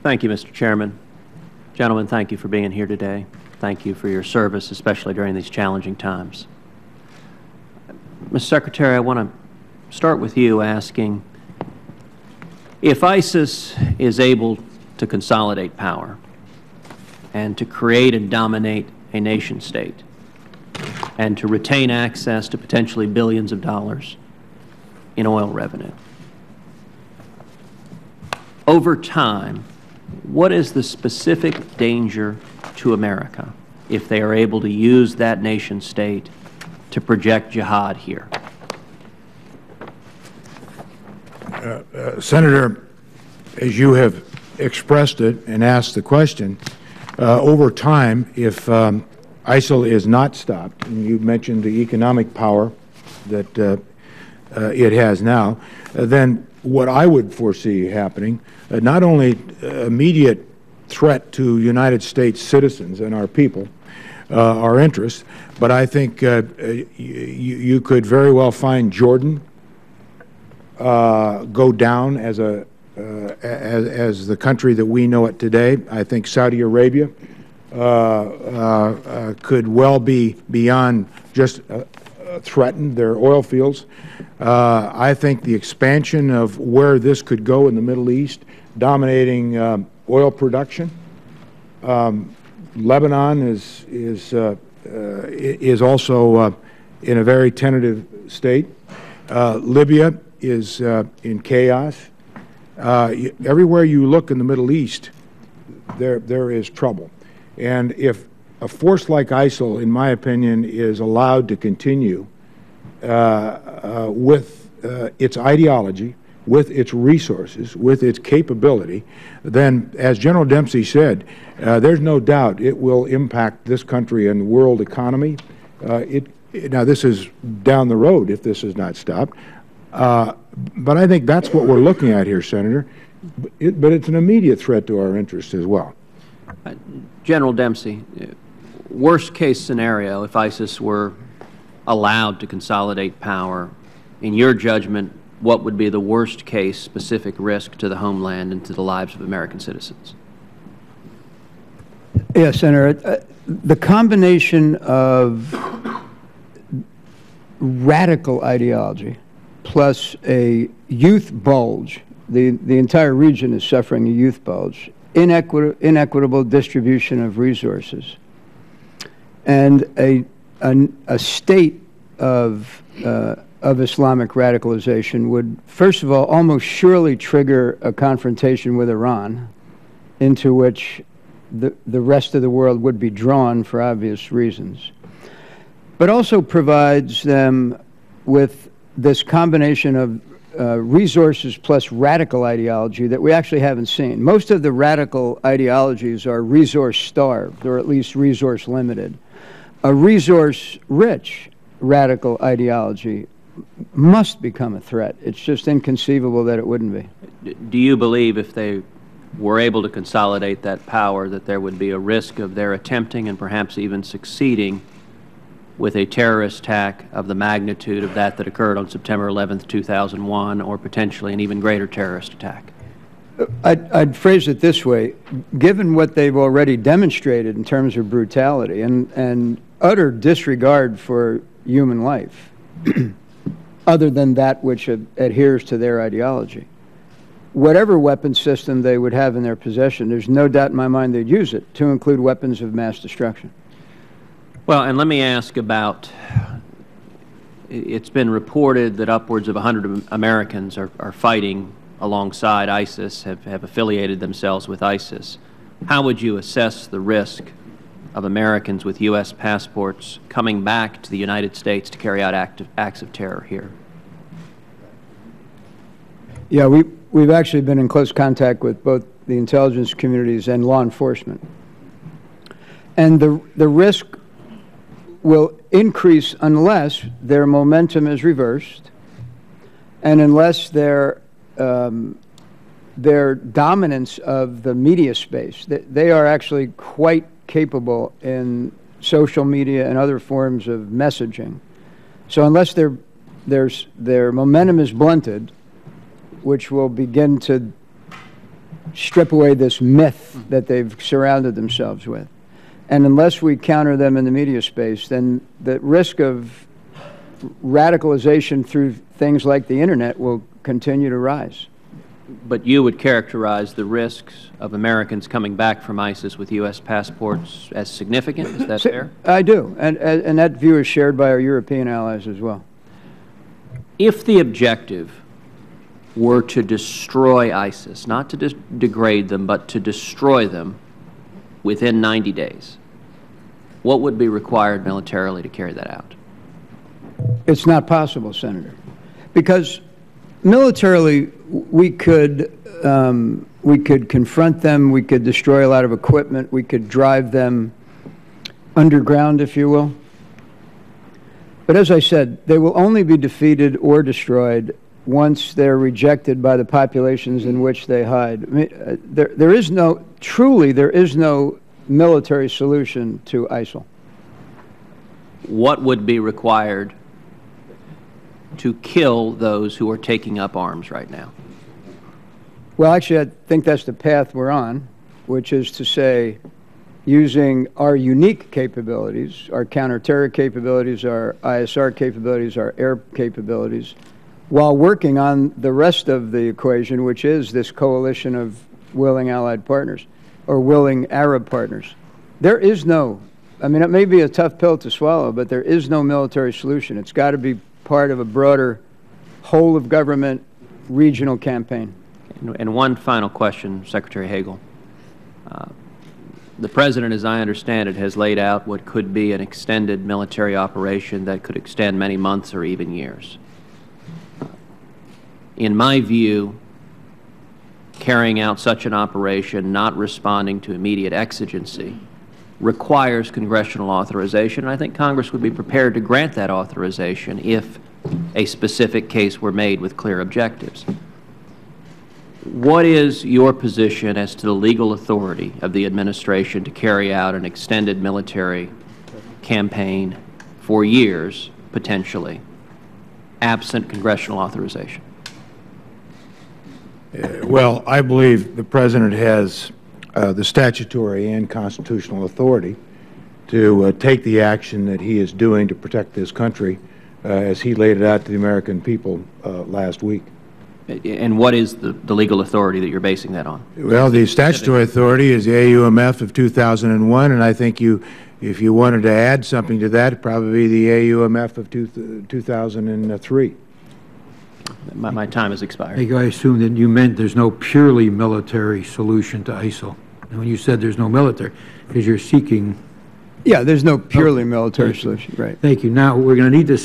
Thank you, Mr. Chairman. Gentlemen, thank you for being here today. Thank you for your service, especially during these challenging times. Mr. Secretary, I want to start with you asking, if ISIS is able to consolidate power and to create and dominate a nation state and to retain access to potentially billions of dollars in oil revenue, over time, what is the specific danger to America if they are able to use that nation state to project jihad here? Senator, as you have expressed it and asked the question, over time, if ISIL is not stopped, and you mentioned the economic power that it has now, then what I would foresee happening, not only immediate threat to United States citizens and our people, our interests, but I think you could very well find Jordan go down as the country that we know it today. I think Saudi Arabia could well be beyond just threatened their oil fields. I think the expansion of where this could go in the Middle East, dominating oil production. Lebanon is also in a very tentative state. Libya is in chaos. Everywhere you look in the Middle East, there is trouble. And if a force like ISIL, in my opinion, is allowed to continue with its ideology, with its resources, with its capability, then, as General Dempsey said, there's no doubt it will impact this country and the world economy. Now, this is down the road if this is not stopped. But I think that's what we're looking at here, Senator. But it's an immediate threat to our interests as well. General Dempsey, worst case scenario, if ISIS were allowed to consolidate power, in your judgment, what would be the worst case specific risk to the homeland and to the lives of American citizens? Yes, Senator. The combination of radical ideology plus a youth bulge, the entire region is suffering a youth bulge, inequitable distribution of resources, and a state of Islamic radicalization would, first of all, almost surely trigger a confrontation with Iran, into which the rest of the world would be drawn for obvious reasons, but also provides them with this combination of resources plus radical ideology that we actually haven't seen. Most of the radical ideologies are resource-starved, or at least resource-limited. A resource-rich radical ideology must become a threat. It's just inconceivable that it wouldn't be. Do you believe if they were able to consolidate that power that there would be a risk of their attempting and perhaps even succeeding with a terrorist attack of the magnitude of that occurred on September 11th, 2001, or potentially an even greater terrorist attack? I'd phrase it this way. Given what they've already demonstrated in terms of brutality and utter disregard for human life, other than that which adheres to their ideology, whatever weapon system they would have in their possession, there's no doubt in my mind they'd use it, to include weapons of mass destruction. Well, and let me ask about, it's been reported that upwards of 100 Americans are fighting alongside ISIS, have affiliated themselves with ISIS. How would you assess the risk of Americans with U.S. passports coming back to the United States to carry out acts of terror here? Yeah, we've actually been in close contact with both the intelligence communities and law enforcement. And the risk will increase unless their momentum is reversed and unless their dominance of the media space. They are actually quite capable in social media and other forms of messaging. So unless their momentum is blunted, which will begin to strip away this myth that they've surrounded themselves with. And unless we counter them in the media space, then the risk of radicalization through things like the internet will continue to rise. But you would characterize the risks of Americans coming back from ISIS with U.S. passports as significant? Is that fair? I do, and that view is shared by our European allies as well. If the objective were to destroy ISIS, not to degrade them, but to destroy them within 90 days, what would be required militarily to carry that out? It's not possible, Senator, because militarily we could confront them, we could destroy a lot of equipment, we could drive them underground, if you will. But as I said, they will only be defeated or destroyed once they're rejected by the populations in which they hide. I mean, there is no military solution to ISIL. What would be required to kill those who are taking up arms right now? Well, actually, I think that's the path we're on, which is to say, using our unique capabilities, our counterterror capabilities, our ISR capabilities, our air capabilities, while working on the rest of the equation, which is this coalition of willing allied partners, or willing Arab partners. There is no, I mean, it may be a tough pill to swallow, but there is no military solution. It's got to be part of a broader whole of government regional campaign. And one final question, Secretary Hagel. The President, as I understand it, has laid out what could be an extended military operation that could extend many months or even years. In my view, carrying out such an operation, not responding to immediate exigency, requires congressional authorization, and I think Congress would be prepared to grant that authorization if a specific case were made with clear objectives. What is your position as to the legal authority of the administration to carry out an extended military campaign for years, potentially, absent congressional authorization? Well, I believe the President has the statutory and constitutional authority to take the action that he is doing to protect this country as he laid it out to the American people last week. And what is the legal authority that you're basing that on? Well, the statutory authority is the AUMF of 2001, and I think if you wanted to add something to that, it'd probably be the AUMF of 2003. My time has expired. I assume that you meant there's no purely military solution to ISIL. And when you said there's no military, because you're seeking... Yeah, there's no purely military solution, right. Thank you. Now, we're going to need to...